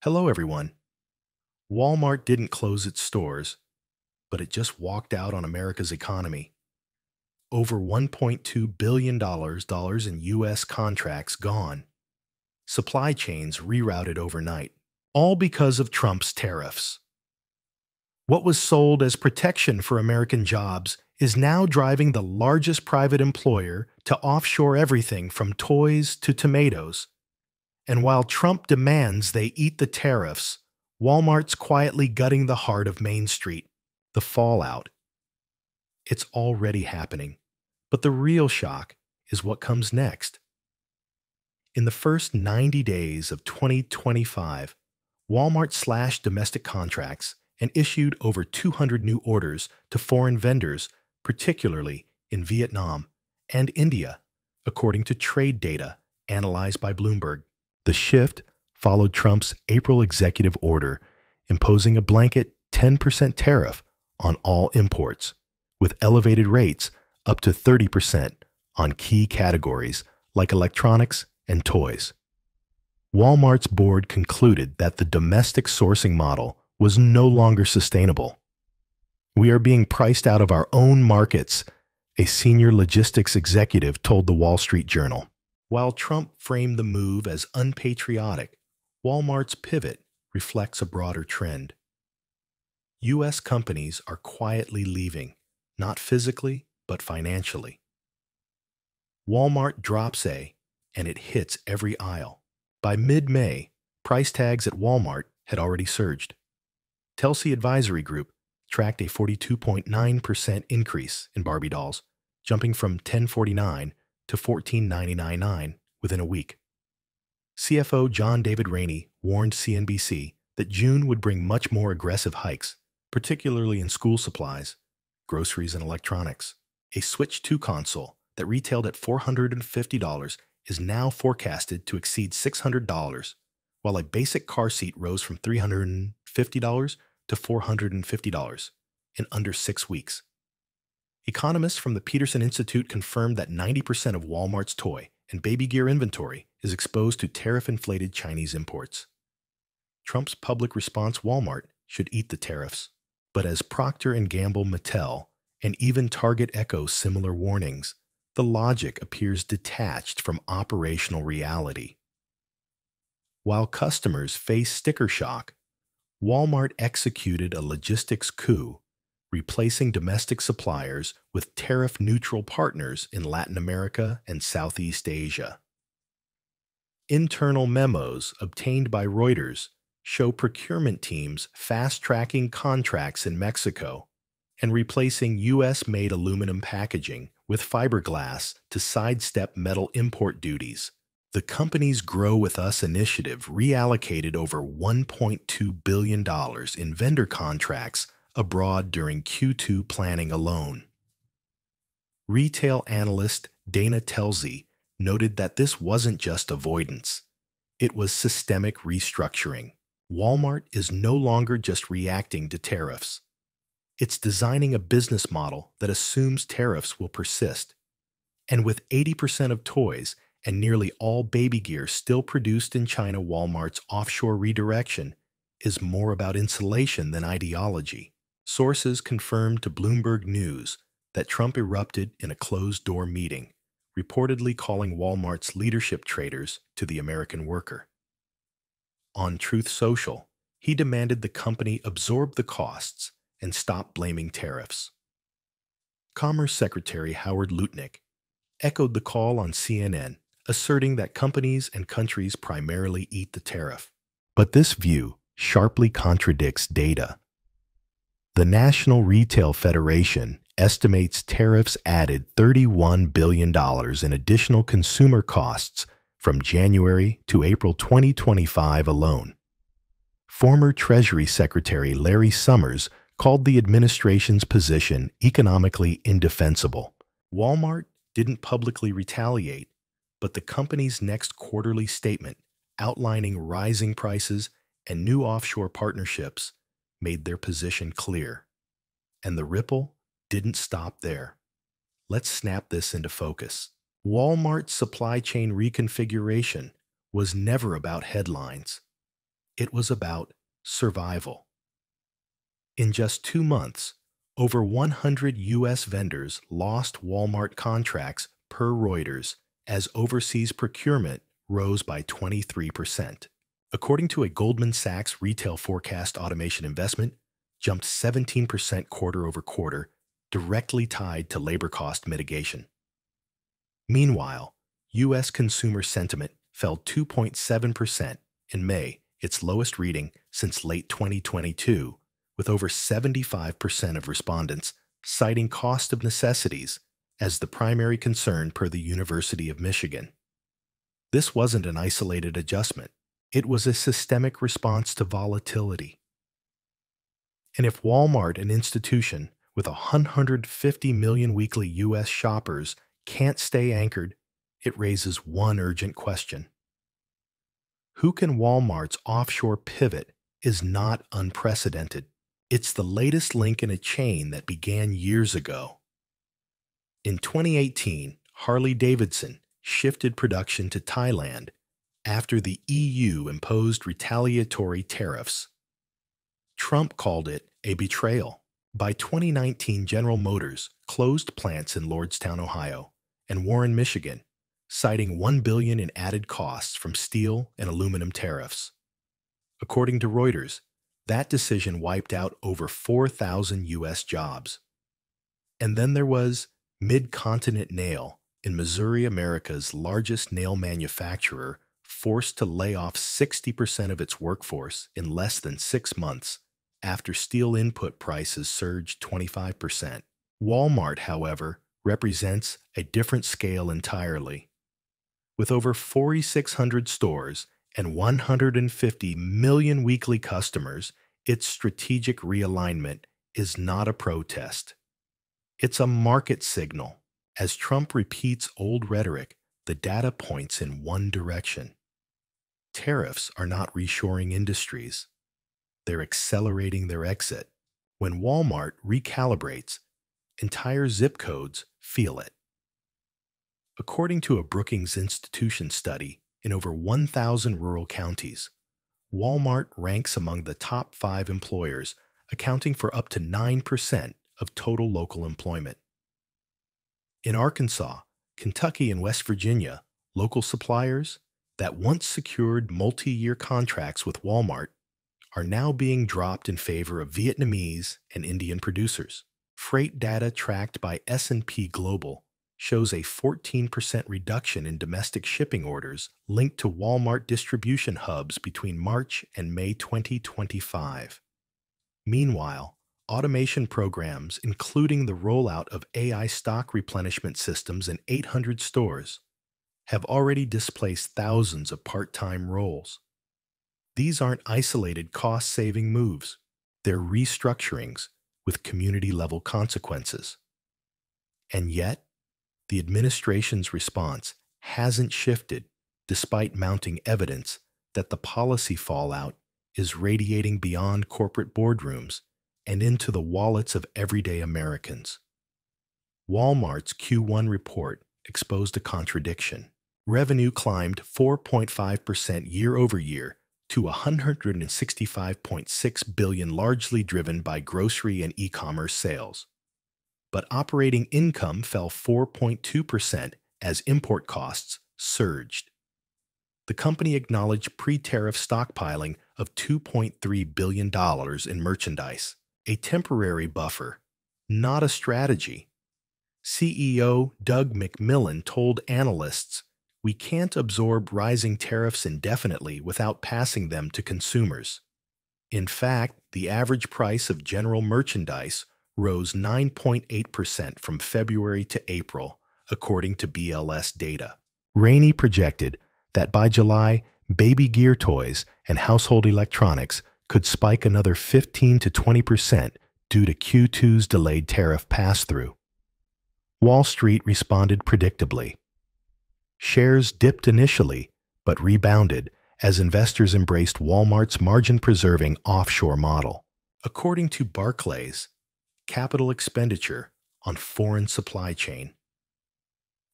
Hello, everyone. Walmart didn't close its stores, but it just walked out on America's economy. Over $1.2 billion in U.S. contracts gone. Supply chains rerouted overnight, all because of Trump's tariffs. What was sold as protection for American jobs is now driving the largest private employer to offshore everything from toys to tomatoes. And while Trump demands they eat the tariffs, Walmart's quietly gutting the heart of Main Street. The fallout. It's already happening. But the real shock is what comes next. In the first 90 days of 2025, Walmart slashed domestic contracts and issued over 200 new orders to foreign vendors, particularly in Vietnam and India, according to trade data analyzed by Bloomberg. The shift followed Trump's April executive order imposing a blanket 10% tariff on all imports, with elevated rates up to 30% on key categories like electronics and toys. Walmart's board concluded that the domestic sourcing model was no longer sustainable. "We are being priced out of our own markets," a senior logistics executive told the Wall Street Journal. While Trump framed the move as unpatriotic, Walmart's pivot reflects a broader trend. U.S. companies are quietly leaving, not physically, but financially. Walmart drops and it hits every aisle. By mid-May, price tags at Walmart had already surged. Telsey Advisory Group tracked a 42.9% increase in Barbie dolls, jumping from $10.49 to $14.99 within a week. CFO John David Rainey warned CNBC that June would bring much more aggressive hikes, particularly in school supplies, groceries, and electronics. A Switch 2 console that retailed at $450 is now forecasted to exceed $600, while a basic car seat rose from $350 to $450 in under 6 weeks. Economists from the Peterson Institute confirmed that 90% of Walmart's toy and baby gear inventory is exposed to tariff-inflated Chinese imports. Trump's public response: Walmart should eat the tariffs. But as Procter & Gamble, Mattel, and even Target echo similar warnings, the logic appears detached from operational reality. While customers face sticker shock, Walmart executed a logistics coup, replacing domestic suppliers with tariff-neutral partners in Latin America and Southeast Asia. Internal memos obtained by Reuters show procurement teams fast-tracking contracts in Mexico and replacing U.S.-made aluminum packaging with fiberglass to sidestep metal import duties. The company's Grow With Us initiative reallocated over $1.2 billion in vendor contracts abroad during Q2 planning alone. Retail analyst Dana Telsey noted that this wasn't just avoidance. It was systemic restructuring. Walmart is no longer just reacting to tariffs. It's designing a business model that assumes tariffs will persist. And with 80% of toys and nearly all baby gear still produced in China, Walmart's offshore redirection is more about insulation than ideology. Sources confirmed to Bloomberg News that Trump erupted in a closed-door meeting, reportedly calling Walmart's leadership traitors to the American worker. On Truth Social, he demanded the company absorb the costs and stop blaming tariffs. Commerce Secretary Howard Lutnick echoed the call on CNN, asserting that companies and countries primarily eat the tariff. But this view sharply contradicts data. The National Retail Federation estimates tariffs added $31 billion in additional consumer costs from January to April 2025 alone. Former Treasury Secretary Larry Summers called the administration's position economically indefensible. Walmart didn't publicly retaliate, but the company's next quarterly statement outlining rising prices and new offshore partnerships made their position clear. And the ripple didn't stop there. Let's snap this into focus. Walmart's supply chain reconfiguration was never about headlines. It was about survival. In just 2 months, over 100 U.S. vendors lost Walmart contracts per Reuters as overseas procurement rose by 23%. According to a Goldman Sachs retail forecast, automation investment jumped 17% quarter over quarter, directly tied to labor cost mitigation. Meanwhile, U.S. consumer sentiment fell 2.7% in May, its lowest reading since late 2022, with over 75% of respondents citing cost of necessities as the primary concern per the University of Michigan. This wasn't an isolated adjustment. It was a systemic response to volatility. And if Walmart, an institution with 150 million weekly U.S. shoppers, can't stay anchored, it raises one urgent question. Who can Walmart's offshore pivot is not unprecedented. It's the latest link in a chain that began years ago. In 2018, Harley-Davidson shifted production to Thailand after the EU imposed retaliatory tariffs. Trump called it a betrayal. By 2019, General Motors closed plants in Lordstown, Ohio, and Warren, Michigan, citing $1 billion in added costs from steel and aluminum tariffs. According to Reuters, that decision wiped out over 4,000 U.S. jobs. And then there was Mid-Continent Nail in Missouri, America's largest nail manufacturer, forced to lay off 60% of its workforce in less than 6 months after steel input prices surged 25%. Walmart, however, represents a different scale entirely. With over 4,600 stores and 150 million weekly customers, its strategic realignment is not a protest. It's a market signal. As Trump repeats old rhetoric, the data points in one direction. Tariffs are not reshoring industries. They're accelerating their exit. When Walmart recalibrates, entire zip codes feel it. According to a Brookings Institution study, in over 1,000 rural counties, Walmart ranks among the top 5 employers, accounting for up to 9% of total local employment. In Arkansas, Kentucky, and West Virginia, local suppliers that once secured multi-year contracts with Walmart are now being dropped in favor of Vietnamese and Indian producers. Freight data tracked by S&P Global shows a 14% reduction in domestic shipping orders linked to Walmart distribution hubs between March and May 2025. Meanwhile, automation programs, including the rollout of AI stock replenishment systems in 800 stores, have already displaced thousands of part-time roles. These aren't isolated cost-saving moves. They're restructurings with community-level consequences. And yet, the administration's response hasn't shifted despite mounting evidence that the policy fallout is radiating beyond corporate boardrooms and into the wallets of everyday Americans. Walmart's Q1 report exposed a contradiction. Revenue climbed 4.5% year over year to $165.6 billion, largely driven by grocery and e-commerce sales. But operating income fell 4.2% as import costs surged. The company acknowledged pre-tariff stockpiling of $2.3 billion in merchandise, a temporary buffer, not a strategy. CEO Doug McMillon told analysts, "We can't absorb rising tariffs indefinitely without passing them to consumers." In fact, the average price of general merchandise rose 9.8% from February to April, according to BLS data. Rainey projected that by July, baby gear toys and household electronics could spike another 15 to 20% due to Q2's delayed tariff pass-through. Wall Street responded predictably. Shares dipped initially, but rebounded as investors embraced Walmart's margin-preserving offshore model. According to Barclays, capital expenditure on foreign supply chain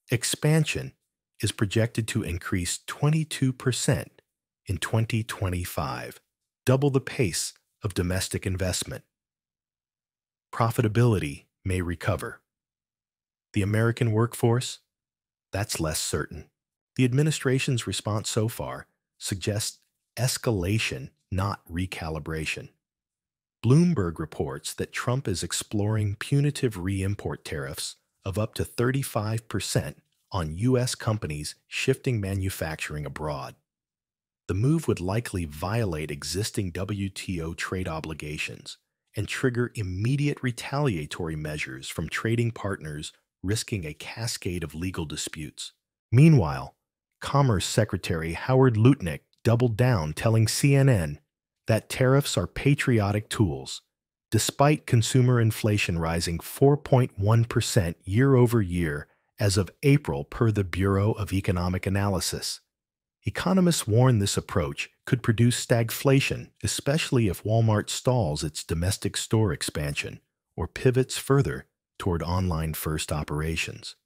expansion is projected to increase 22% in 2025, double the pace of domestic investment. Profitability may recover. The American workforce? That's less certain. The administration's response so far suggests escalation, not recalibration. Bloomberg reports that Trump is exploring punitive re-import tariffs of up to 35% on U.S. companies shifting manufacturing abroad. The move would likely violate existing WTO trade obligations and trigger immediate retaliatory measures from trading partners, risking a cascade of legal disputes. Meanwhile, Commerce Secretary Howard Lutnick doubled down, telling CNN that tariffs are patriotic tools, despite consumer inflation rising 4.1% year over year as of April per the Bureau of Economic Analysis. Economists warn this approach could produce stagflation, especially if Walmart stalls its domestic store expansion or pivots further toward online-first operations.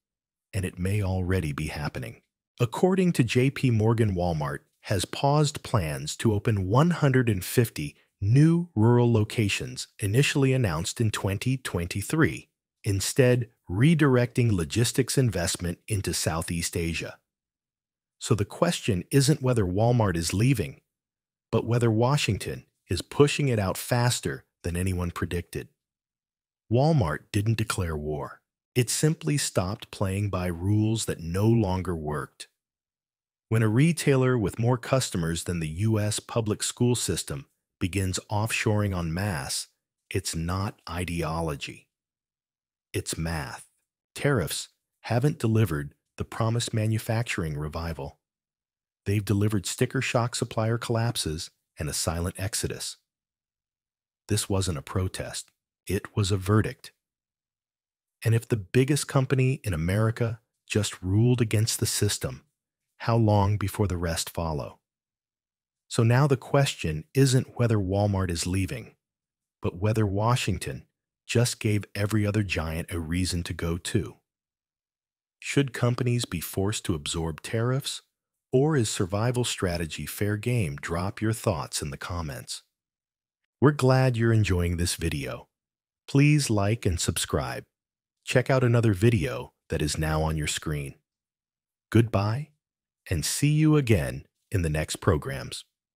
And it may already be happening. According to J.P. Morgan, Walmart has paused plans to open 150 new rural locations initially announced in 2023, instead redirecting logistics investment into Southeast Asia. So the question isn't whether Walmart is leaving, but whether Washington is pushing it out faster than anyone predicted. Walmart didn't declare war. It simply stopped playing by rules that no longer worked. When a retailer with more customers than the U.S. public school system begins offshoring en masse, it's not ideology. It's math. Tariffs haven't delivered the promised manufacturing revival. They've delivered sticker shock supplier collapses and a silent exodus. This wasn't a protest. It was a verdict. And if the biggest company in America just ruled against the system, how long before the rest follow? So now the question isn't whether Walmart is leaving, but whether Washington just gave every other giant a reason to go too. Should companies be forced to absorb tariffs, or is survival strategy fair game? Drop your thoughts in the comments. We're glad you're enjoying this video. Please like and subscribe. Check out another video that is now on your screen. Goodbye, and see you again in the next programs.